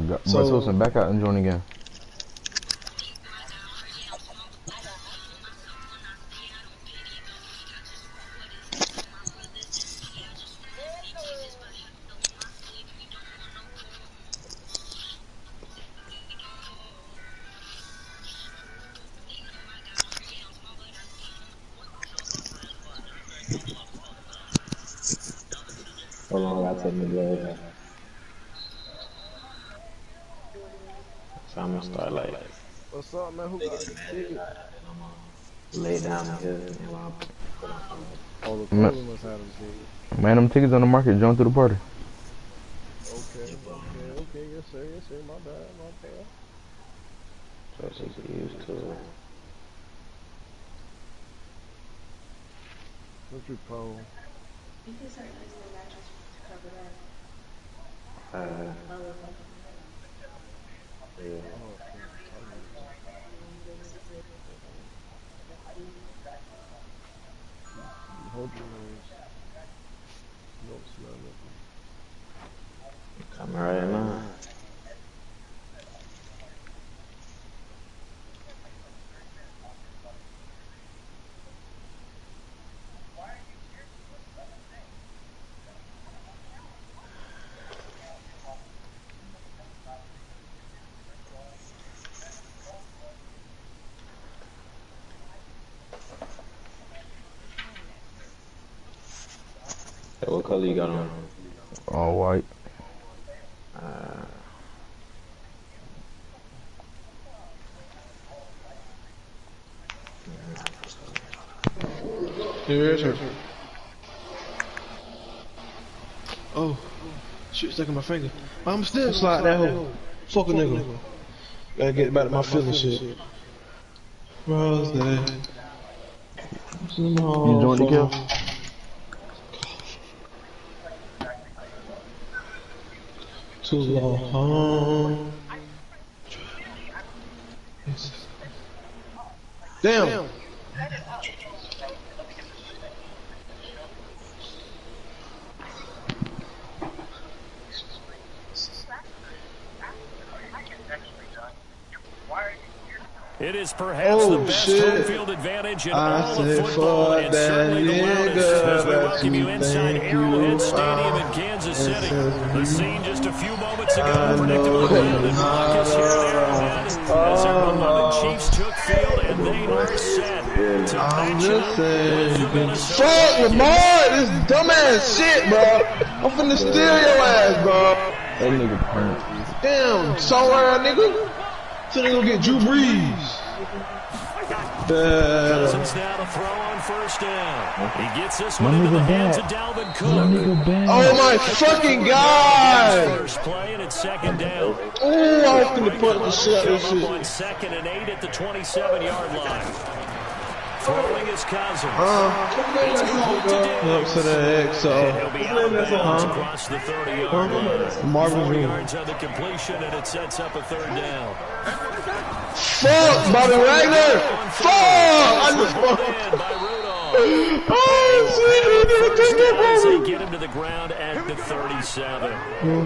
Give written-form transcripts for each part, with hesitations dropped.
So, Wilson, back out and join again. Hold on, I gotta take my gloves off. So I'm gonna start like. What's up, man? Who got the ticket? Lay down here and while I put on some. Oh, the Clover must have them tickets. Man, them tickets on the market. Join through the party. Okay. Yes, sir. My bad. So she get used to it. What's your pole? You can start using the mattress to cover that. Yeah. Hold your nose. Don't smell nothing. Come right now. Hey, what color you got on? All white. Here's her. Oh, shit stuck in my finger. I'm still slide that hole. Fuck a nigga. Gotta get back to my feeling shit. Rose that. You join the kill? Too long. Damn. It is perhaps the best home field advantage in all of football, and certainly the loudest, as we welcome you inside Arrowhead Stadium in Kansas City. The scene just a few moments ago, predictably loud and raucous here at Arrowhead, as everyone on the Chiefs took field, and they are set to match up with Minnesota. Fuck Lamar, this dumbass shit, bro. I'm finna steal your ass, bro. That nigga burnt. Damn, sorry, nigga. So they gonna get Drew Brees. Cousins now to throw on first down. He gets this one into the hands of Dalvin Cook. Oh my fucking god! First play and it's second down. Ooh, I was gonna put the shit this shit. On 2nd and 8 at the 27-yard line. Throwing his Cousins. Up to the X, so. He'll be out of bounds across the 30-yard line. Marvin 4 Jones. yards on the completion, and it sets up a third down. Fuck, Bobby Wagner! Fuck! I just By Rudolph. Oh, As shit! they get him to the ground at the 37.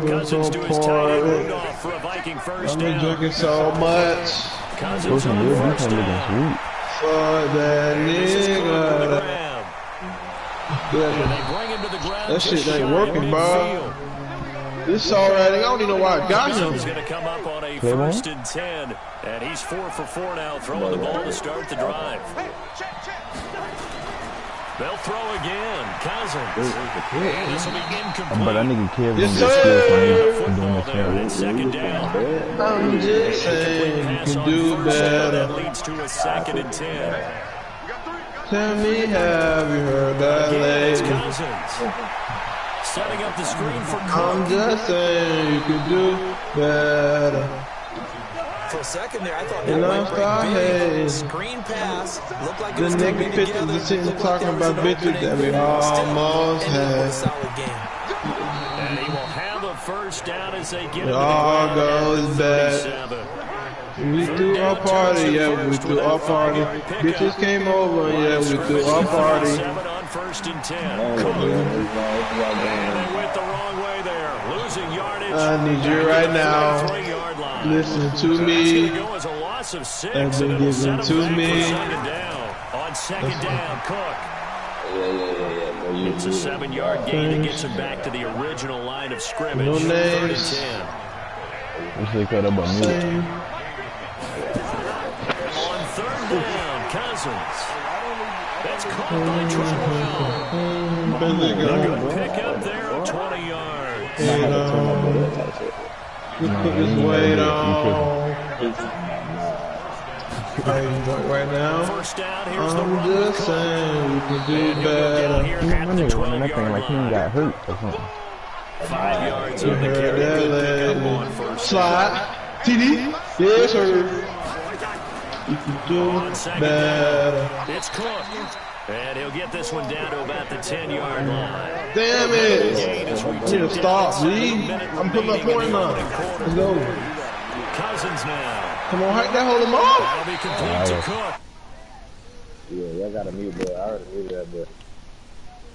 Cousins to his tight end Rudolph for a Viking first I'm down. drinking so much. Cousins on the first down. Fuck that nigga. And they bring him to the ground. That shit just ain't shy working, of bro. midfield. This alright. I don't even know why I got him. He's going to come up on a 1st and 10. And he's 4 for 4 now, throwing the ball to start the drive. They'll throw again. Cousins. And this will be incomplete. But that nigga Kev Yes, sir. It's second down. I'm just saying you can do That better. leads to a 2nd and 10. Tell me, have you heard that It's lately? Cousins. Setting up the screen for I'm Cook. just saying you could do better. For a second there, I thought You that know, might start break big. hey. Screen pass. Looked like it The was nigga coming pictures together. is sitting Looked like talking there was about an bitches that we opening. almost Still, ended with a had. solid game. And he will have a first down as they get him to the All ground at goes the back. 37. We threw our party, yeah, we threw our party. Bitches came over, yeah, we threw our party. 7 on 1st and 10. And they went the wrong way there. Losing yardage. I need you right now. 3 yards. Listen to That's me. going to go as a loss of 6, That's and been it'll set given him to back me. for second down. On second down, Cook. It's a 7-yard gain that gets him back to the original line of scrimmage. No 3rd names. and 10. Wish they cut up on me. On 3rd down, Cousins. That's caught by Treadwell. A good pickup there of 20 yards. Put his weight on. Right now, First down, here's the I'm run. just saying we can do And he'll go down better. here My at the nigga running that thing 12-yard like he ain't line. got hurt or something. 5 yards You on the heard carry. that, Good pickup lady. on first Slide. TD. Yes, sir. You can do On second better. down, it's Cook. And he'll get this one down to about the 10-yard line. Damn it. Gain as we I need tip to down stop, inside G. a minute I'm putting my remaining in point the up. opening quarter. Let's go. Cousins now. Come on, hack that hold him off. That'll be complete to Cook. Yeah, y'all got a mute, but I already muted that, but.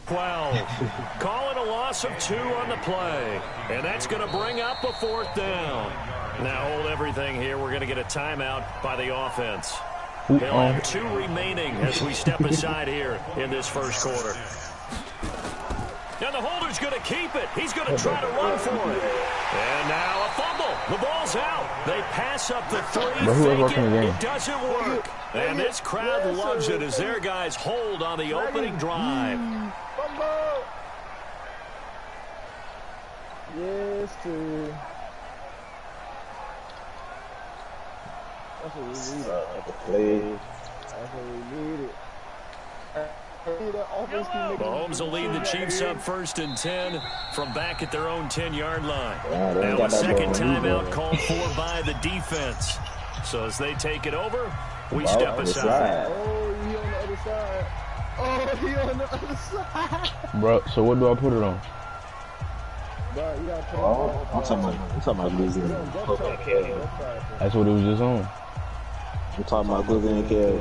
12. Calling a loss of 2 on the play. And that's going to bring up a 4th down. Now hold everything here. We're going to get a timeout by the offense. They'll have 2 remaining as we step aside here in this first quarter. And the holder's going to keep it. He's going to try to run for it. And now a fumble. The ball's out. They pass up the 3. But who was Fake working the it. game? It doesn't work. And this crowd loves it as their guys hold on the opening drive. Yes, sir. That's what we need. That's what we needed. Mahomes will lead the Chiefs up 1st and 10 from back at their own 10-yard line. Now a second timeout called for by the defense. So as they take it over, we step aside. Oh, he on the other side. Oh, he on the other side. Bro, so what do I put it on? Bro, you gotta put I'm talking about losing. That's what it was just on. I'm talking about losing and carry.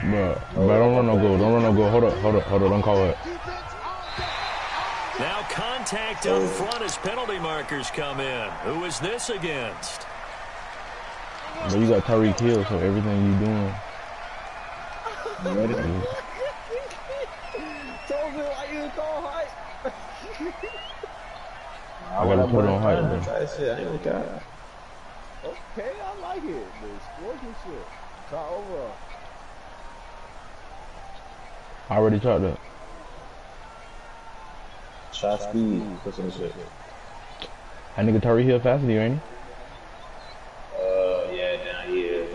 Bro, don't run no go. Don't run no go. Hold up. Don't call it. Now contact up front as penalty markers come in. Who is this against? But you got Tyreek Hill, so everything you doing. Told me why you call hype. I gotta put it on hype, bro. That shit, I ain't got it. Okay, I like it. The sportsmanship. Try over. I already tried that. Shot speed. Put some shit. That nigga Tyreek Hill faster than you, ain't he? Yeah, down here.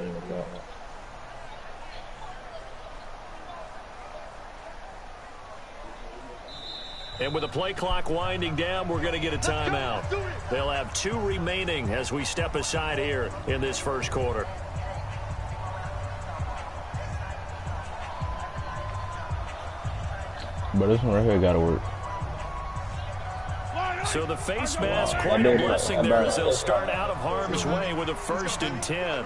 And with the play clock winding down, we're going to get a timeout. They'll have 2 remaining as we step aside here in this first quarter. But this one right here gotta work. So the face mask, quite a blessing there as they'll start out of harm's way with a 1st and 10.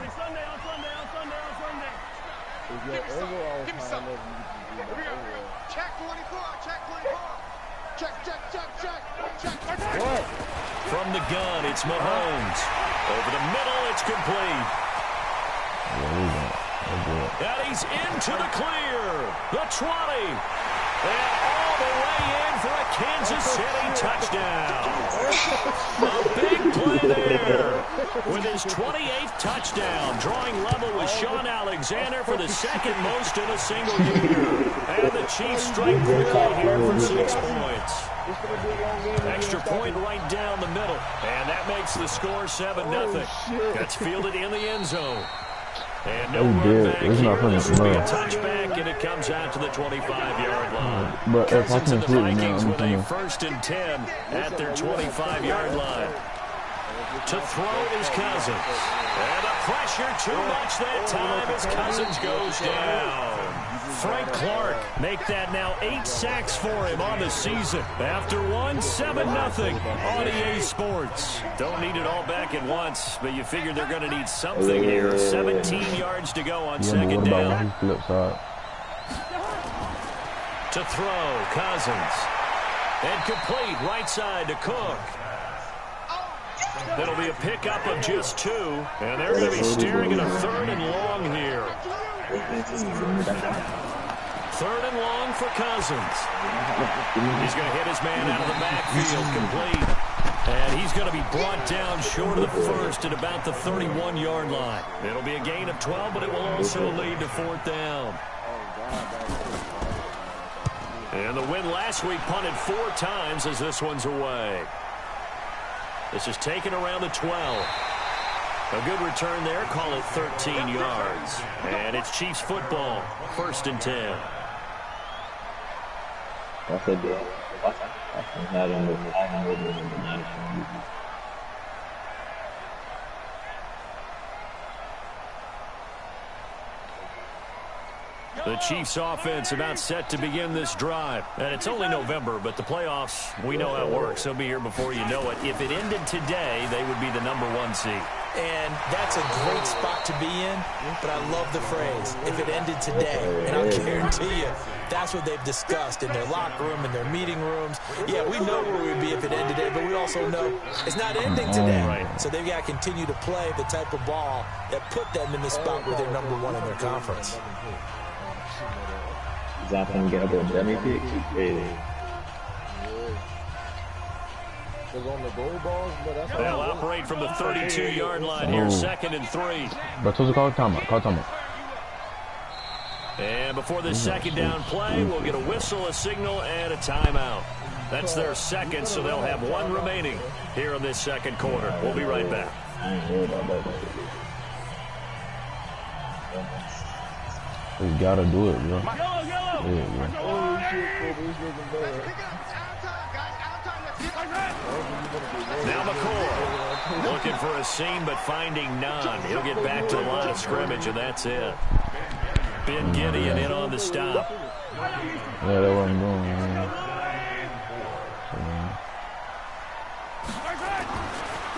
From the gun, it's Mahomes. Over the middle, it's complete. And he's into the clear. The 20. And all the way in for a Kansas City touchdown. A big play there. With his 28th touchdown, drawing level with Sean Alexander for the 2nd most in a single year. And the Chiefs strike quickly here for 6 points. Extra point right down the middle. And that makes the score 7-0. That's fielded in the end zone. And no run back here. This will be a touchback, and it comes out to the 25-yard line. But if I Cousins and can the flip it Vikings now, with I'm a coming. 1st and 10 at their 25-yard line. To throw is Cousins. And the pressure too much that time as Cousins goes down. Frank Clark make that now 8 sacks for him on the season. After 7-0 on EA Sports. Don't need it all back at once, but you figure they're going to need something here. 17 yards to go on Yeah, but second what about down. when he flips side? To throw, Cousins. And complete right side to Cook. That'll be a pickup of just 2, and they're going to be staring at a 3rd and long here. 3rd and long for Cousins. He's going to hit his man out of the backfield, complete. And he's going to be brought down short of the first at about the 31-yard line. It'll be a gain of 12, but it will also lead to 4th down. And the win last week punted 4 times as this one's away. This is taken around the 12. A good return there. Call it 13 yards. And it's Chiefs football. 1st and 10. That's a deal. Not in the The Chiefs offense about set to begin this drive. And it's only November, but the playoffs, we know how it works. They'll be here before you know it. If it ended today, they would be the #1 seed. And that's a great spot to be in, but I love the phrase, if it ended today. And I'll guarantee you, that's what they've discussed in their locker room, in their meeting rooms. Yeah, we know where we'd be if it ended today, but we also know it's not ending today. Right. So they've got to continue to play the type of ball that put them in the spot where they're #1 in their conference. Zapping get up a dummy pick. They'll operate from the 32-yard line here, 2nd and 3. But call timeout. Call timeout. And before this 2nd down play, we'll get a whistle, a signal, and a timeout. That's their 2nd, so they'll have 1 remaining here in this 2nd quarter. We'll be right back. We gotta do it, bro. Yeah. Now McCord looking for a seam, but finding none. He'll get back to the line of scrimmage, and that's it. Ben Gideon in on the stop. Yeah, that's what I'm doing, man.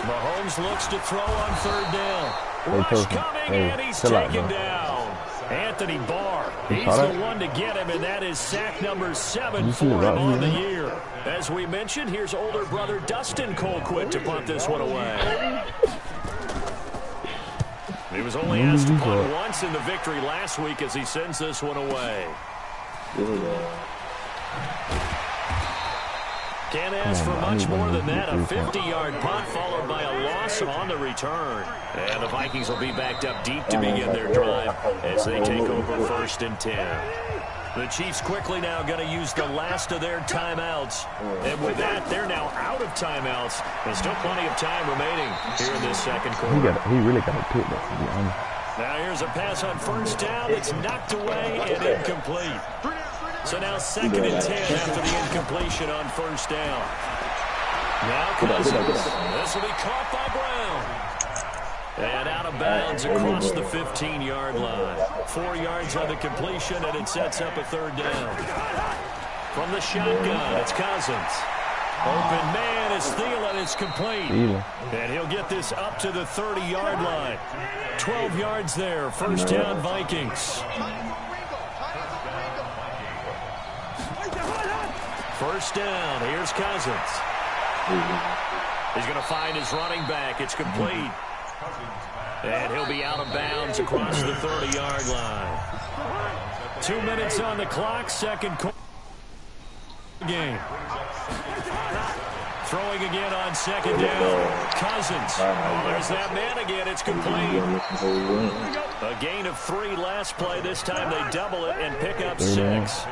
Mahomes looks to throw on 3rd down. Hey, Rush Tosin. coming, Hey, and he's chill out, taken bro. down. Anthony Barr. He's saw the that? one to get him, and that is sack number 7 You for see it him right on the here? year. As we mentioned, here's older brother Dustin Colquitt to punt this one away. He was only asked to punt once in the victory last week as he sends this one away. Can't ask for much more than that. A 50-yard punt followed by a loss on the return. And the Vikings will be backed up deep to begin their drive as they take over 1st and 10. The Chiefs quickly now going to use the last of their timeouts. And with that, they're now out of timeouts. There's still plenty of time remaining here in this 2nd quarter. He really got to pick that, to be honest. Now here's a pass on 1st down. It's knocked away and incomplete. So now 2nd and 10 after the incompletion on 1st down. Now Cousins. This will be caught by Brown. And out of bounds across the 15-yard line. 4 yards on the completion, and it sets up a 3rd down. From the shotgun, it's Cousins. Open man is Thielen. It's complete. And he'll get this up to the 30-yard line. 12 yards there. 1st down, Vikings. 1st down. Here's Cousins. He's going to find his running back. It's complete. And he'll be out of bounds across the 30-yard line. 2 minutes on the clock. 2nd quarter game. Throwing again on 2nd down. Cousins. Oh, there's that man again. It's complete. A gain of 3 last play. This time they double it and pick up 6.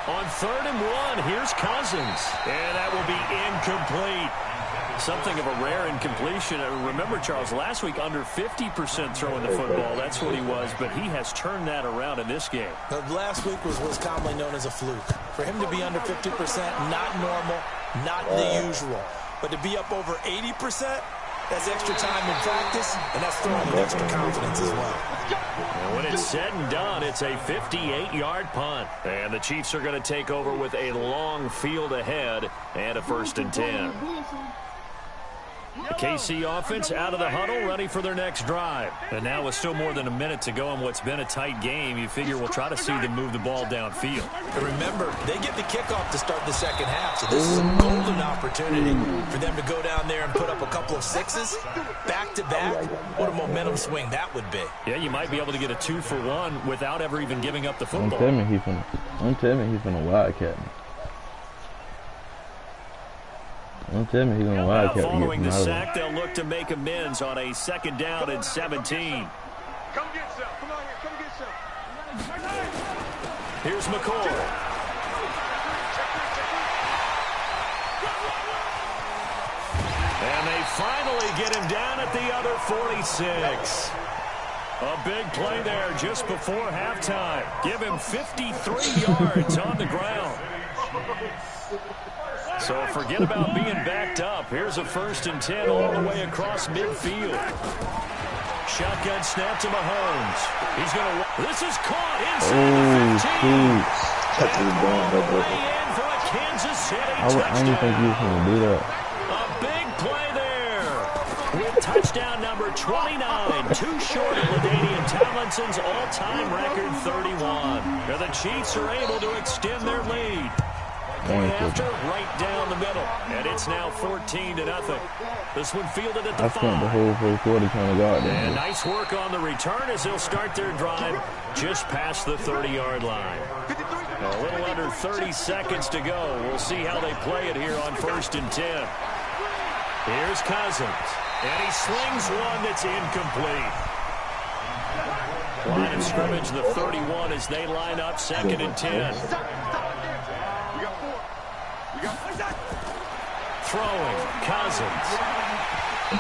On 3rd and 1, here's Cousins. And that will be incomplete. Something of a rare incompletion. Remember, Charles, last week under 50% throwing the football. That's what he was, but he has turned that around in this game. Last week was what's commonly known as a fluke. For him to be under 50%, not normal, not the usual. But to be up over 80%, that's extra time in practice, and that's throwing with extra confidence as well. And when it's said and done, it's a 58-yard punt. And the Chiefs are going to take over with a long field ahead and a 1st and 10. KC offense out of the huddle, ready for their next drive. And now with still more than a minute to go in what's been a tight game, you figure we'll try to see them move the ball downfield. And remember, they get the kickoff to start the second half, so this is a golden opportunity for them to go down there and put up a couple of sixes back-to-back. What a momentum swing that would be. Yeah, you might be able to get a 2-for-1 without ever even giving up the football. Don't tell me he's finna wildcat me. Don't tell me he's gonna wildcat me. Following the sack, they'll look to make amends on a 2nd down and 17. Come get some. Come on here. Come get some. Here's McCoy. And they finally get him down at the other 46. A big play there just before halftime. Give him 53 yards on the ground. So forget about being backed up. Here's a 1st and 10 all the way across midfield. Shotgun snap to Mahomes. He's going to... This is caught inside the 15. In for a Kansas City touchdown. I didn't think you was going to do that. A big play there. With touchdown number 29. Too short of LaDainian Tomlinson's all-time record 31. Now the Chiefs are able to extend their lead. Point after, right down the middle. And it's now 14-0. This one fielded at the 5. I spent the whole first quarter trying to guard them. And nice work on the return as they'll start their drive just past the 30-yard line. A little under 30 seconds to go. We'll see how they play it here on 1st and 10. Here's Cousins. And he slings one that's incomplete. Line of scrimmage, the 31 as they line up 2nd and 10. Throwing, Cousins.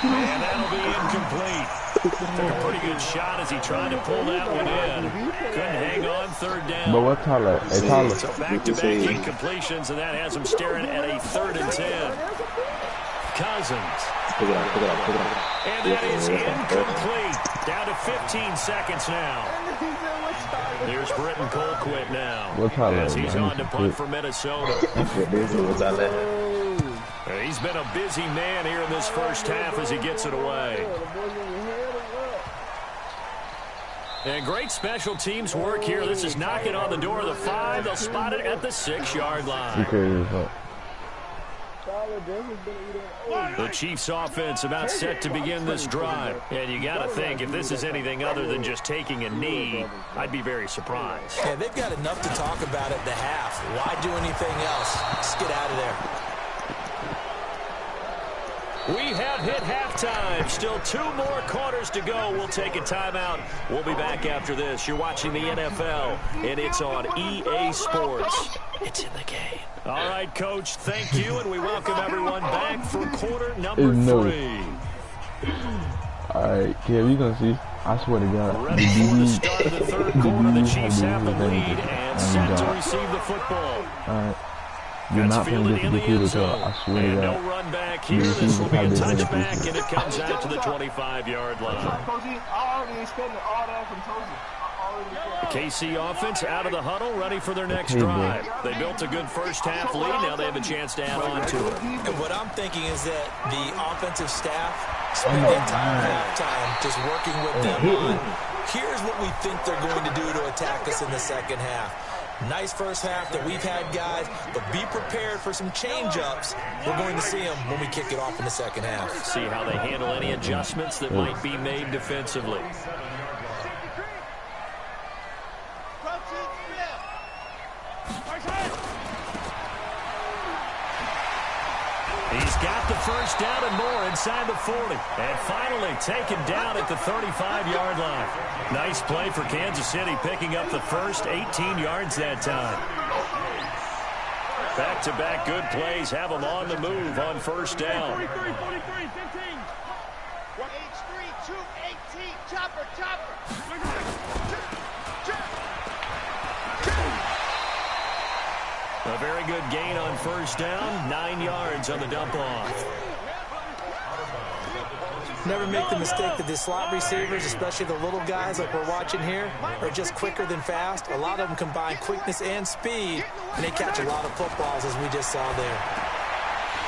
And that'll be incomplete. Took a pretty good shot as he tried to pull that one in. Couldn't hang on 3rd down. But what Tyler? Hey, Tyler. So back-to-back incompletions, and that has him staring at a 3rd and 10. Cousins. And that is incomplete. Down to 15 seconds now. Here's Britton Colquitt now. As he's on to punt for Minnesota. He's been a busy man here in this first half as he gets it away. And great special teams work here. This is knocking on the door of the 5. They'll spot it at the 6-yard line. The Chiefs offense about set to begin this drive. And you got to think, if this is anything other than just taking a knee, I'd be very surprised. Yeah, they've got enough to talk about at the half. Why do anything else? Just get out of there. We have hit halftime. Still 2 more quarters to go. We'll take a timeout. We'll be back after this. You're watching the NFL, and it's on EA Sports. It's in the game. All right, Coach, thank you, and we welcome everyone back for quarter number 3. All right, Kev, you're going to see. I swear to God. Ready for the start of the 3rd quarter. The Chiefs have the lead and set to receive the football. All right. You're not going to get the computer call. I swear to God. No run back here. This will be a touchback, and it comes out to the 25-yard line. KC offense out of the huddle, ready for their next drive. They built a good first half lead. Now they have a chance to add on to it. And what I'm thinking is that the offensive staff spent the entire halftime just working with them on, here's what we think they're going to do to attack us in the second half. Nice first half that we've had, guys, but be prepared for some change-ups. We're going to see them when we kick it off in the second half. See how they handle any adjustments that might be made defensively. He's got the first down and more inside the 40. And finally taken down at the 35-yard line. Nice play for Kansas City, picking up the first 18 yards that time. Back-to-back good plays have them on the move on first down. 43, 15. H3, 218, chopper. A very good gain on first down, 9 yards on the dump-off. Never make the mistake that the slot receivers, especially the little guys like we're watching here, are just quicker than fast. A lot of them combine quickness and speed, and they catch a lot of footballs, as we just saw there.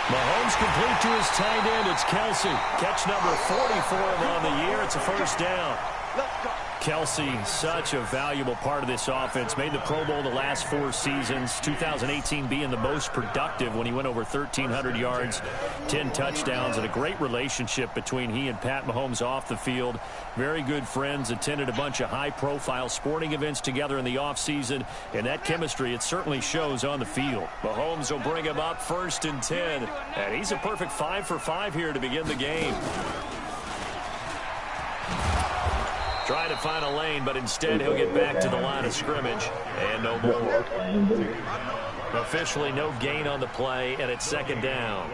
Mahomes complete to his tight end. It's Kelsey. Catch number 40 for him on the year. It's a first down. Kelsey, such a valuable part of this offense. Made the Pro Bowl the last 4 seasons. 2018 being the most productive when he went over 1,300 yards, 10 touchdowns, and a great relationship between he and Pat Mahomes off the field. Very good friends. Attended a bunch of high-profile sporting events together in the offseason. And that chemistry, it certainly shows on the field. Mahomes will bring him up 1st and 10. And he's a perfect 5 for 5 here to begin the game. Trying to find a lane, but instead he'll get back to the line of scrimmage. And no more. Officially no gain on the play, and it's 2nd down.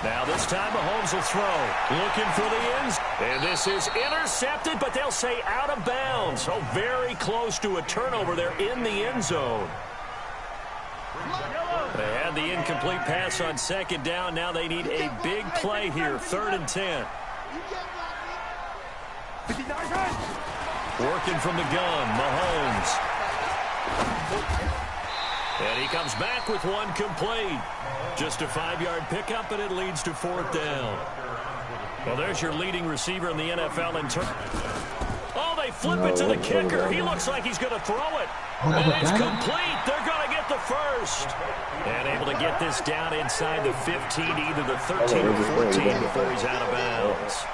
Now this time Mahomes will throw. Looking for the ends. And this is intercepted, but they'll say out of bounds. So very close to a turnover there in the end zone. They had the incomplete pass on 2nd down. Now they need a big play here. 3rd and 10. Working from the gun, Mahomes. And he comes back with one complete. Just a 5-yard pickup, and it leads to 4th down. Well, there's your leading receiver in the NFL in turn. Oh, they flip it to the kicker. He looks like he's going to throw it. And it's complete. They're going to get the first. And able to get this down inside the 15, either the 13 or 14 before he's out of bounds.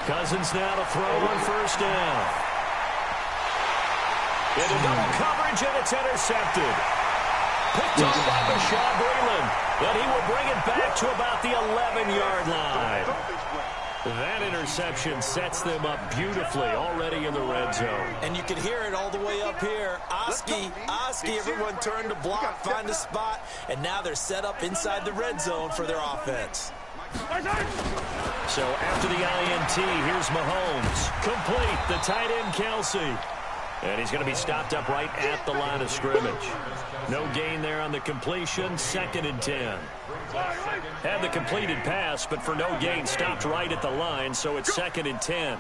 Cousins now to throw on 1st down. Into double coverage, and it's intercepted. Picked off by Bashaud Breeland. Then he will bring it back to about the 11-yard line. That interception sets them up beautifully already in the red zone. And you can hear it all the way up here. Oski, everyone turned to block, find a spot, and now they're set up inside the red zone for their offense. So after the INT, here's Mahomes. Complete, the tight end Kelsey. And he's going to be stopped up right at the line of scrimmage. No gain there on the completion, 2nd and 10. Had the completed pass, but for no gain, stopped right at the line, so it's 2nd and 10.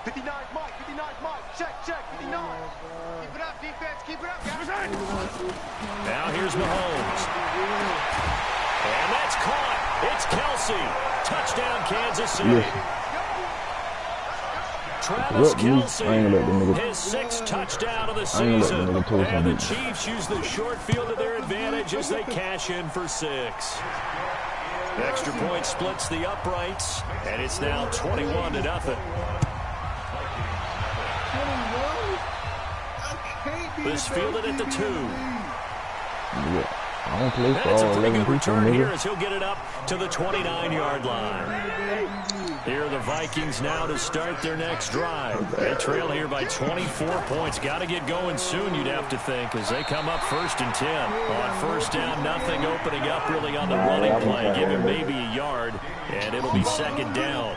59, Mike, 59, Mike, check, 59. Keep it up, defense, keep it up, guys. Now here's Mahomes. And that's caught. It's Kelsey. Touchdown, Kansas City. Travis Kelce, his 6th touchdown of the season. And the Chiefs use the short field to their advantage as they cash in for 6. Extra point splits the uprights, and it's now 21-0. This fielded at the 2. I don't play for That's a all pretty 11 good people, return here nigga. as he'll get it up to the 29-yard line. Here are the Vikings now to start their next drive. They trail here by 24 points. Got to get going soon, you'd have to think, as they come up 1st and 10. On 1st down, nothing opening up really on the running play. Give him maybe a yard, and it'll be 2nd down.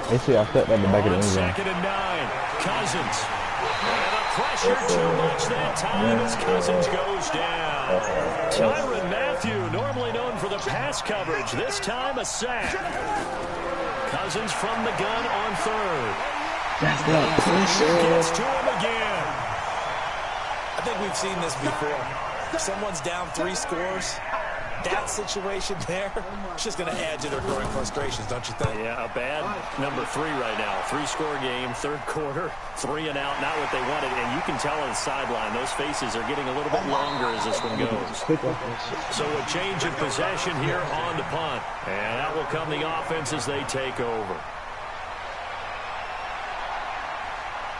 They see I stepped at the back of the end zone. 2nd and 9, Cousins. And the pressure too much that time as Cousins goes down. Tyrann Mathieu, normally known for the pass coverage, this time a sack. Cousins from the gun on 3rd. That's not pressure. Gets to him again. I think we've seen this before. If someone's down 3 scores, that situation there, it's just going to add to their growing frustrations, don't you think? Yeah, a bad number 3 right now. 3-score game, 3rd quarter, 3 and out, not what they wanted. And you can tell on the sideline, those faces are getting a little bit longer as this one goes. So a change of possession here on the punt. And that will come the offense as they take over.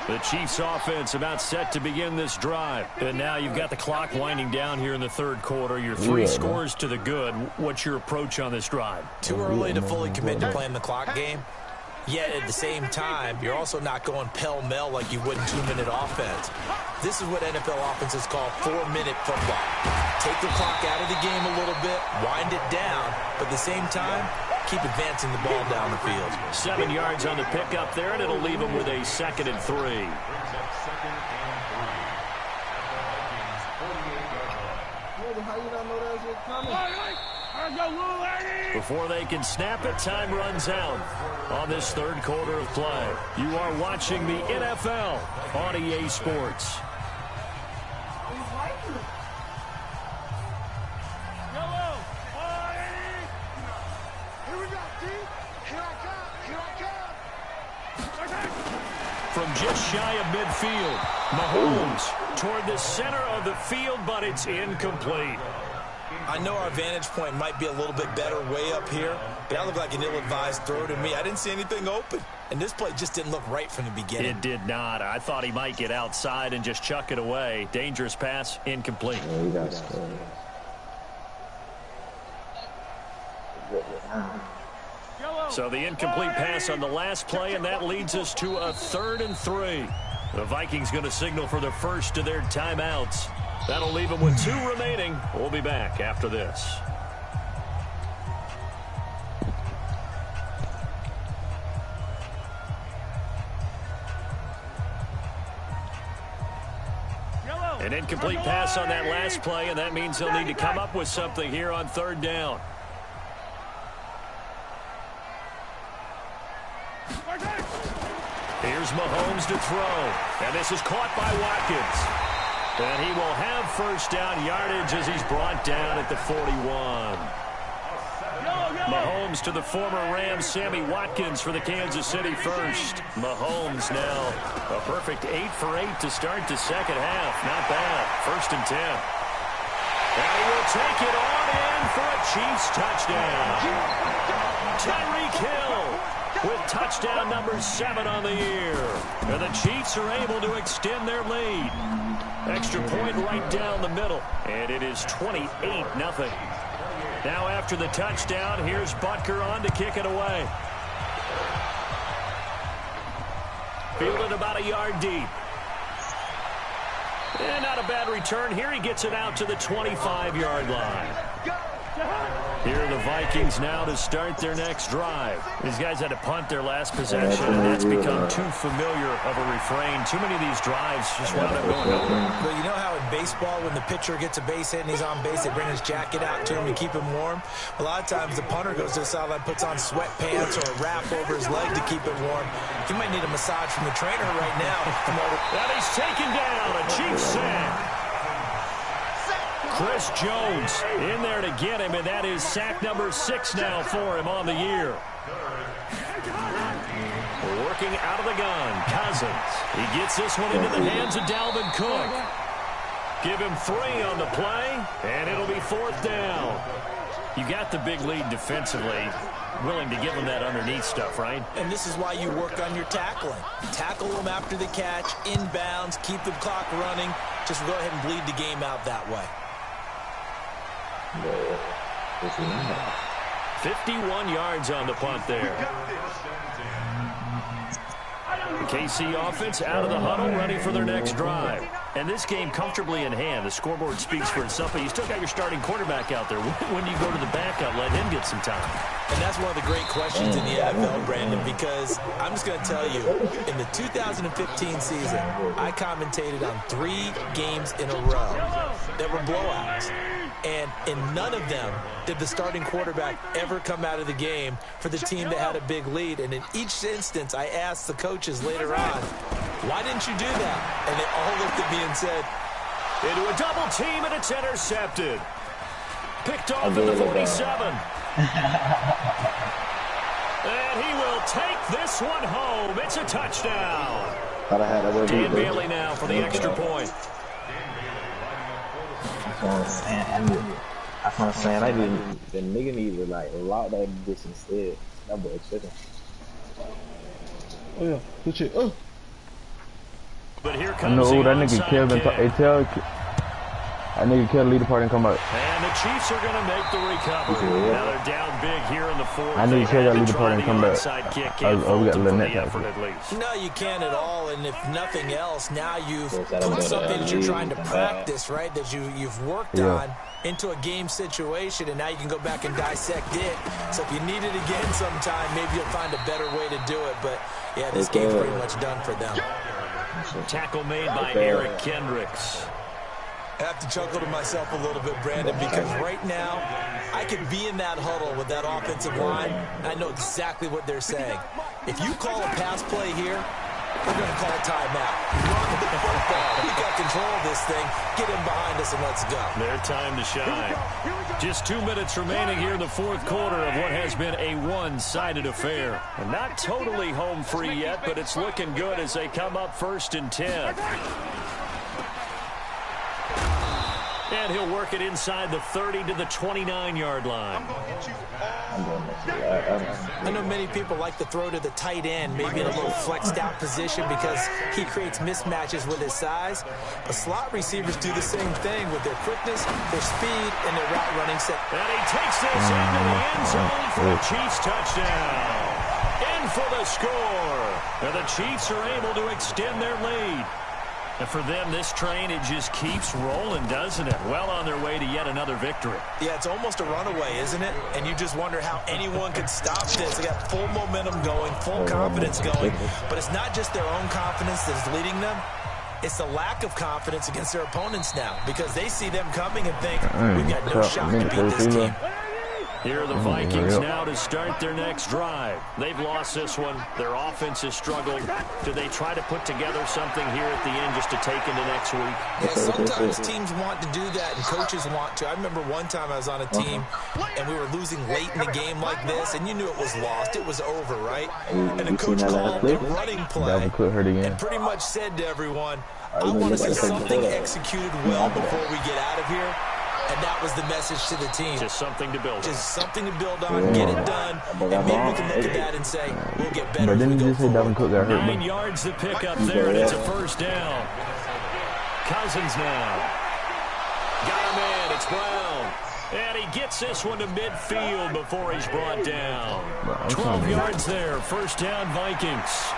The Chiefs offense about set to begin this drive. And now you've got the clock winding down here in the 3rd quarter. Your 3 scores to the good. What's your approach on this drive? Too early to fully commit to playing the clock game. Yet at the same time, you're also not going pell-mell like you would in 2-minute offense. This is what NFL offenses call 4-minute football. Take the clock out of the game a little bit, wind it down, but at the same time, keep advancing the ball down the field. 7 yards on the pickup there, and it'll leave them with a 2nd and 3. How you not know that was coming? Before they can snap it, time runs out on this third quarter of play. You are watching the NFL on EA Sports. From just shy of midfield, Mahomes toward the center of the field, but it's incomplete. I know our vantage point might be a little bit better way up here, but that looked like an ill-advised throw to me. I didn't see anything open, and this play just didn't look right from the beginning. It did not. I thought he might get outside and just chuck it away. Dangerous pass, incomplete. Yeah, you got So the incomplete pass on the last play, and that leads us to a 3rd and 3. The Vikings going to signal for the first of their timeouts. That'll leave them with 2 remaining. We'll be back after this. An incomplete pass on that last play, and that means they'll need to come up with something here on 3rd down. Here's Mahomes to throw, and this is caught by Watkins. And he will have first down yardage as he's brought down at the 41. Mahomes to the former Rams, Sammy Watkins, for the Kansas City first. Mahomes now a perfect 8 for 8 to start the second half. Not bad. 1st and 10. And he will take it on in for a Chiefs touchdown. Tyreek Hill with touchdown number 7 on the year. And the Chiefs are able to extend their lead. Extra point right down the middle. And it is 28-0. Now after the touchdown, here's Butker on to kick it away. Fielded about a yard deep. And not a bad return. Here he gets it out to the 25-yard line. Here are the Vikings now to start their next drive. These guys had to punt their last possession, and that's become too familiar of a refrain. Too many of these drives just wound up going nowhere. But you know how in baseball, when the pitcher gets a base hit and he's on base, they bring his jacket out to him to keep him warm? A lot of times the punter goes to the sideline, puts on sweatpants or a wrap over his leg to keep it warm. He might need a massage from the trainer right now. And he's taken down. A Chiefs sack. Chris Jones in there to get him, and that is sack number 6 now for him on the year. Working out of the gun, Cousins. He gets this one into the hands of Dalvin Cook. Give him 3 on the play, and it'll be 4th down. You got the big lead defensively. Willing to give him that underneath stuff, right? And this is why you work on your tackling. Tackle them after the catch, inbounds, keep the clock running. Just go ahead and bleed the game out that way. 51 yards on the punt there. KC offense out of the huddle, ready for their next drive. And this game comfortably in hand. The scoreboard speaks for itself, but you still got your starting quarterback out there. When do you go to the backup, let him get some time? And that's one of the great questions in the NFL, Brandon, because I'm just going to tell you, in the 2015 season, I commentated on 3 games in a row that were blowouts. And in none of them did the starting quarterback ever come out of the game for the team that had a big lead. And in each instance, I asked the coaches later on, why didn't you do that? And they all looked at me and said, into a double team, and it's intercepted. Picked off at the 47. And he will take this one home. It's a touchdown. Dan Bailey now for the extra point. That's what I'm saying. I didn't. The nigga need to like lock that bitch instead. That boy chicken. Oh yeah, good shit. Oh. But here comes I know that nigga Kevin. kick. Tell that nigga Kevin lead the party and come out. And the Chiefs are going to make the recovery. Now they're down big here in the 4th. I knew Kevin lead the party and come back. Oh, we got Lynette at least. no, you can't at all. And if nothing else, now you've put something that you're trying to practice, right, that you've worked on into a game situation, and now you can go back and dissect it. So if you need it again sometime, maybe you'll find a better way to do it. But, yeah, this game's pretty much done for them. Tackle made by Eric Kendricks. I have to chuckle to myself a little bit, Brandon, because right now I could be in that huddle with that offensive line, and I know exactly what they're saying. If you call a pass play here, we're going to call a timeout. Run the football. We got control of this thing. Get him behind us and let's go. Their time to shine. Just 2 minutes remaining here in the fourth quarter of what has been a one-sided affair. And not totally home free yet, but it's looking good as they come up 1st and 10. And he'll work it inside the 30 to the 29-yard line. I know many people like to throw to the tight end, maybe in a little flexed out position because he creates mismatches with his size. But slot receivers do the same thing with their quickness, their speed, and their route running set. And he takes this into the end zone for a Chiefs touchdown. In for the score. And the Chiefs are able to extend their lead. And for them, this train, it just keeps rolling, doesn't it? Well on their way to yet another victory. Yeah, it's almost a runaway, isn't it? And you just wonder how anyone could stop this. They got full momentum going, full confidence going. But it's not just their own confidence that's leading them. It's the lack of confidence against their opponents now because they see them coming and think, we've got no shot to beat this team. Here are the Vikings now to start their next drive. They've lost this one. Their offense has struggled. Do they try to put together something here at the end just to take into next week? Yeah, sometimes teams want to do that and coaches want to. I remember one time I was on a team and we were losing late in the game like this and you knew it was lost. It was over, right? And the coach called a running play and pretty much said to everyone, I want to see something executed well before we get out of here. And that was the message to the team. Just something to build on. Just something to build on, get it done, and maybe we can look at that and say, we'll get better as we go forward. 9 yards to pick up there, and it's a first down. Cousins now. Got him in, it's Brown. And he gets this one to midfield before he's brought down. 12 yards there, first down Vikings.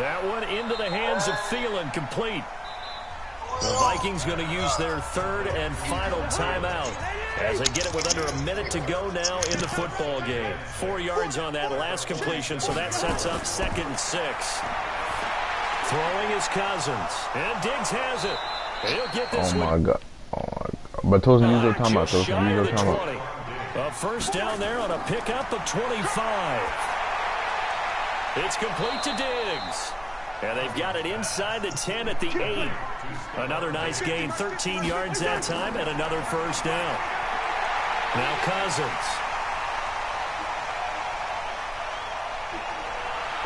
That one into the hands of Thielen, complete. The Vikings going to use their third and final timeout as they get it with under a minute to go now in the football game. 4 yards on that last completion, so that sets up 2nd and 6. Throwing is Cousins, and Diggs has it. He'll get this one. Oh, my God. But Tosin, use your timeout, Tosin. Use your timeout. A first down there on a pickup of 25. It's complete to Diggs. And they've got it inside the 10 at the 8. Another nice gain, 13 yards that time, and another first down. Now Cousins.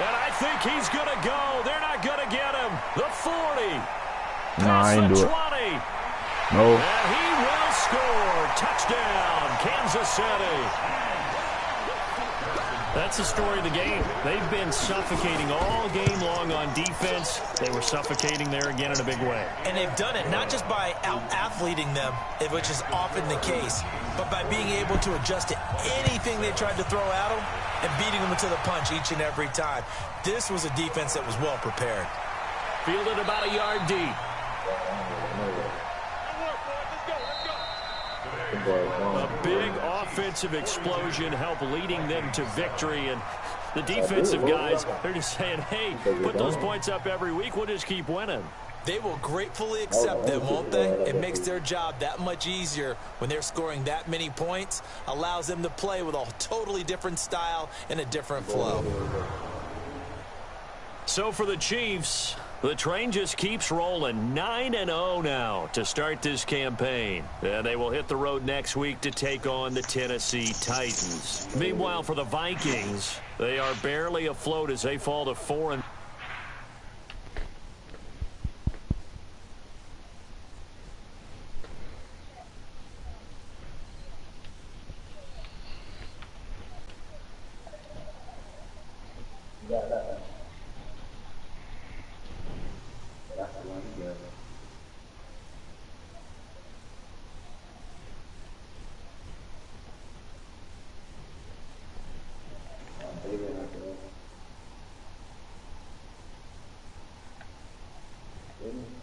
And I think he's going to go. They're not going to get him. The 40. Nah, I ain't do it. 20. No. And he will score. Touchdown, Kansas City. That's the story of the game. They've been suffocating all game long on defense. They were suffocating there again in a big way. And they've done it not just by out-athleting them, which is often the case, but by being able to adjust to anything they tried to throw at them and beating them to the punch each and every time. This was a defense that was well prepared. Fielded about a yard deep. A big offensive explosion helped leading them to victory, and the defensive guys, they're just saying, hey, put those points up every week, we'll just keep winning. They will gratefully accept them, won't they? It makes their job that much easier when they're scoring that many points, allows them to play with a totally different style and a different flow. So for the Chiefs, the train just keeps rolling. 9-0 now to start this campaign. And they will hit the road next week to take on the Tennessee Titans. Meanwhile, for the Vikings, they are barely afloat as they fall to 4-. Didn't